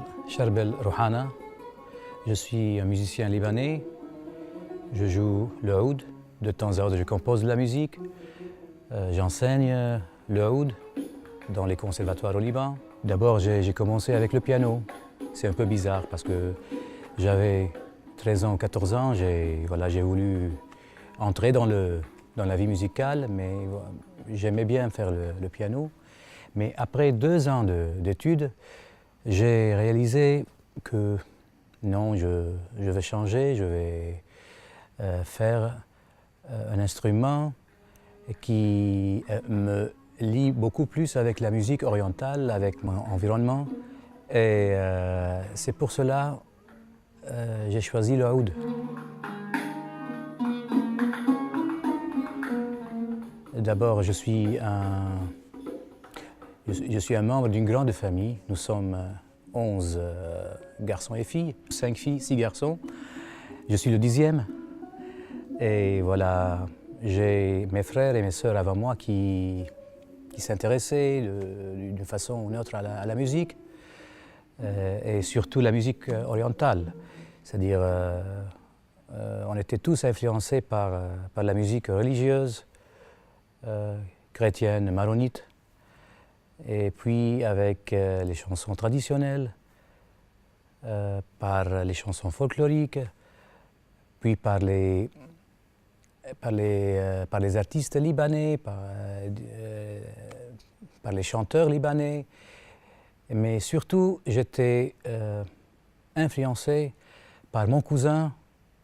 m'appelle Charbel Rouhana. Je suis un musicien libanais. Je joue le oud. De temps à autre, je compose de la musique. J'enseigne le oud dans les conservatoires au Liban. D'abord, j'ai commencé avec le piano. C'est un peu bizarre parce que j'avais 13 ans, 14 ans. J'ai voulu entrer dans la vie musicale, mais j'aimais bien faire le piano. Mais après 2 ans d'études, j'ai réalisé que non, je vais changer, je vais faire un instrument qui me lie beaucoup plus avec la musique orientale, avec mon environnement. Et c'est pour cela que j'ai choisi le oud. D'abord, je suis un membre d'une grande famille. Nous sommes 11 garçons et filles, 5 filles, 6 garçons. Je suis le 10e. Et voilà, j'ai mes frères et mes sœurs avant moi qui s'intéressaient d'une façon ou d'une autre à la musique, et surtout la musique orientale. C'est-à-dire, on était tous influencés par la musique religieuse, chrétienne, maronite, et puis avec les chansons traditionnelles, par les chansons folkloriques, puis par les artistes libanais, par les chanteurs libanais. Mais surtout, j'étais influencé par mon cousin,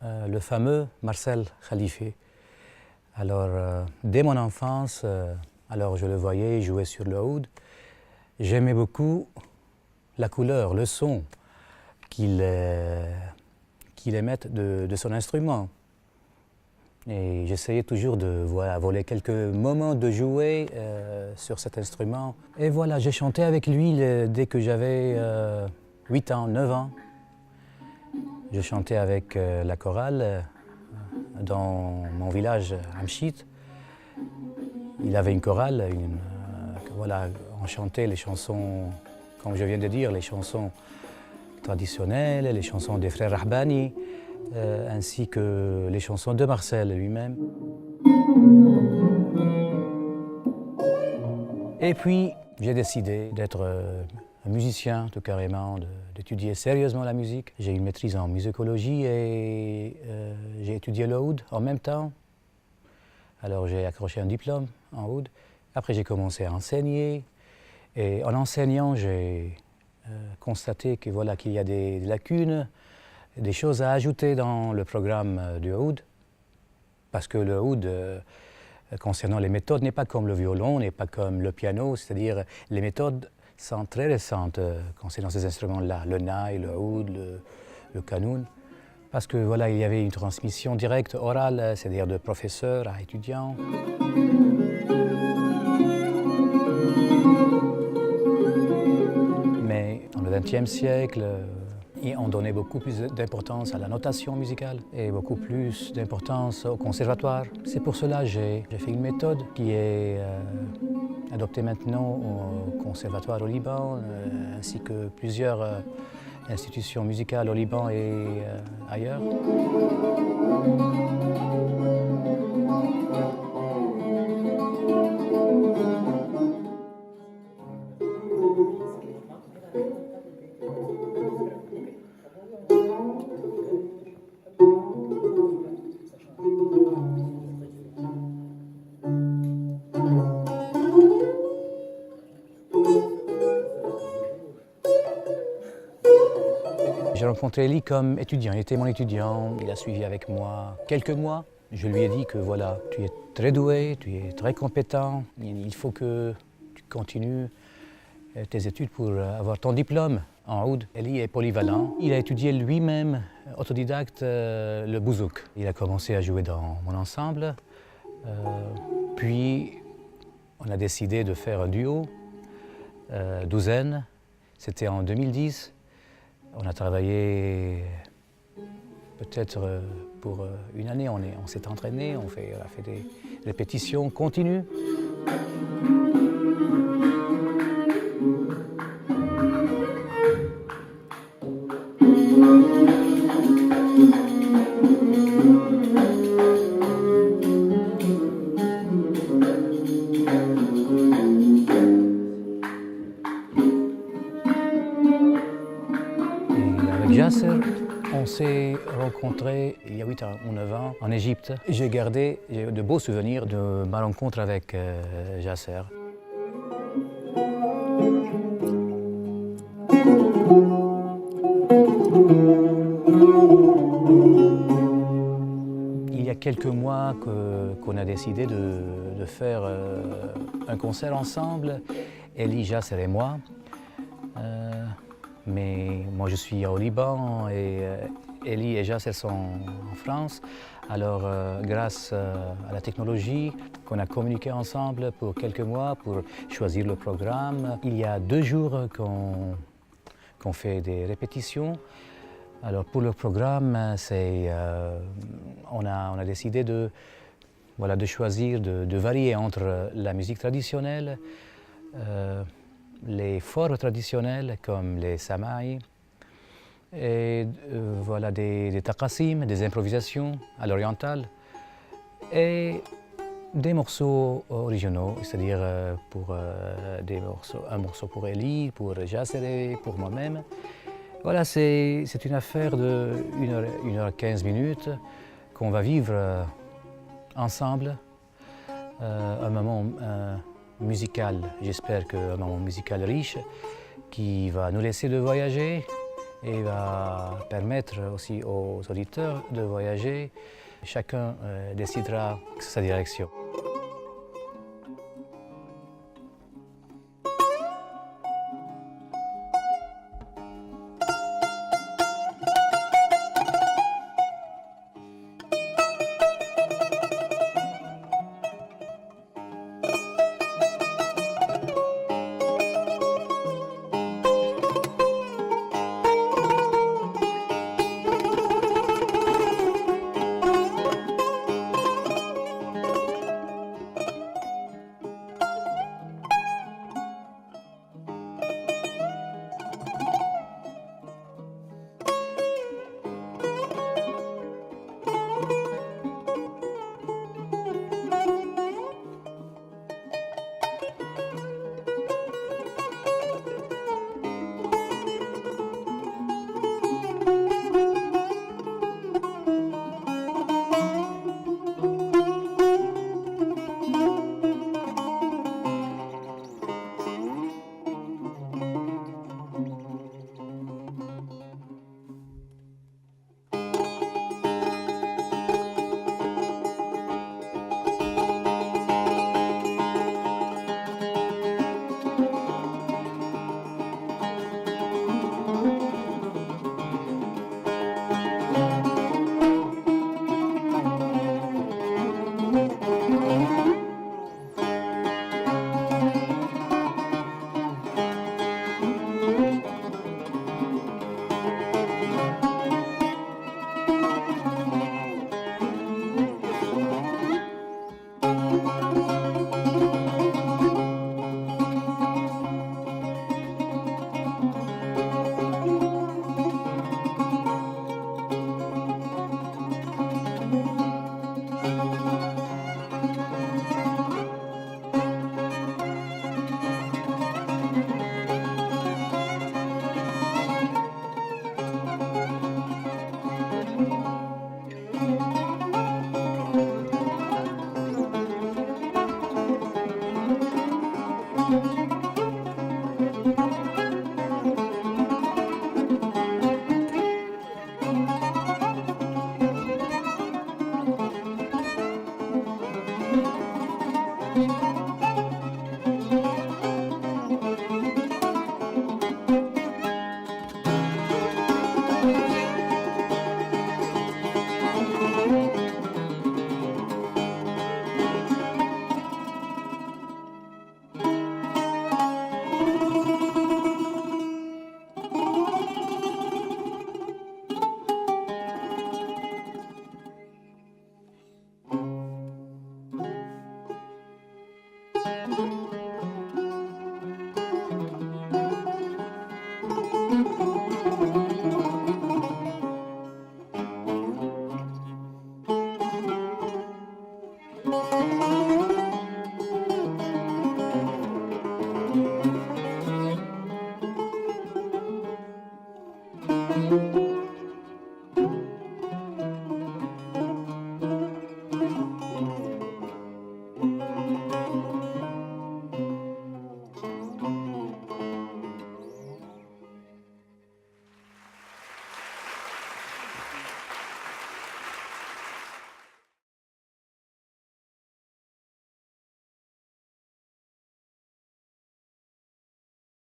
le fameux Marcel Khalife. Alors, dès mon enfance, alors je le voyais jouer sur le oud. J'aimais beaucoup la couleur, le son qu'il émette de son instrument. Et j'essayais toujours de voler quelques moments de jouer sur cet instrument. Et voilà, j'ai chanté avec lui dès que j'avais 8 ans, 9 ans. Je chantais avec la chorale dans mon village, Amchit. Il avait une chorale, voilà, on chantait les chansons, comme je viens de dire, les chansons traditionnelles, les chansons des frères Rahbani, ainsi que les chansons de Marcel lui-même. Et puis, j'ai décidé d'être un musicien, tout carrément, d'étudier sérieusement la musique. J'ai une maîtrise en musicologie et j'ai étudié le oud en même temps. Alors j'ai accroché un diplôme en oud. Après, j'ai commencé à enseigner. Et en enseignant, j'ai constaté que, voilà, qu'il y a des lacunes, des choses à ajouter dans le programme du oud, parce que le oud, concernant les méthodes, n'est pas comme le violon, n'est pas comme le piano, c'est-à-dire les méthodes sont très récentes concernant ces instruments-là, le nai, le oud, le qanun, parce que voilà, il y avait une transmission directe orale, c'est-à-dire de professeur à étudiant. Mais dans le XXe siècle, on donnait beaucoup plus d'importance à la notation musicale et beaucoup plus d'importance au conservatoire. C'est pour cela que j'ai fait une méthode qui est adoptée maintenant au conservatoire au Liban, ainsi que plusieurs institutions musicales au Liban et ailleurs. J'ai rencontré Elie comme étudiant, il était mon étudiant, il a suivi avec moi quelques mois. Je lui ai dit que voilà, tu es très doué, tu es très compétent, il faut que tu continues tes études pour avoir ton diplôme en oud. Elie est polyvalent, il a étudié lui-même, autodidacte, le bouzouk. Il a commencé à jouer dans mon ensemble, puis on a décidé de faire un duo, douzaine, c'était en 2010. On a travaillé peut-être pour une année, on s'est entraîné, on a fait des répétitions continues. rencontré il y a 8 ans ou 9 ans en Égypte. J'ai gardé de beaux souvenirs de ma rencontre avec Yasser. Il y a quelques mois qu'on a décidé de faire un concert ensemble, Elie, Yasser et moi. Mais moi je suis au Liban et Elie et Yasser sont en France. Alors grâce à la technologie, qu'on a communiqué ensemble pour quelques mois pour choisir le programme. Il y a 2 jours qu'on fait des répétitions. Alors pour le programme, on a décidé de choisir, de varier entre la musique traditionnelle, les forts traditionnels comme les samaïs, et des taqasim, des improvisations à l'oriental, et des morceaux originaux, c'est-à-dire un morceau pour Elie, pour Yasser et pour moi-même. Voilà, c'est une affaire de 1h15 qu'on va vivre ensemble, un moment musical, j'espère qu'un moment musical riche, qui va nous laisser de voyager et va permettre aussi aux auditeurs de voyager. Chacun décidera sa direction.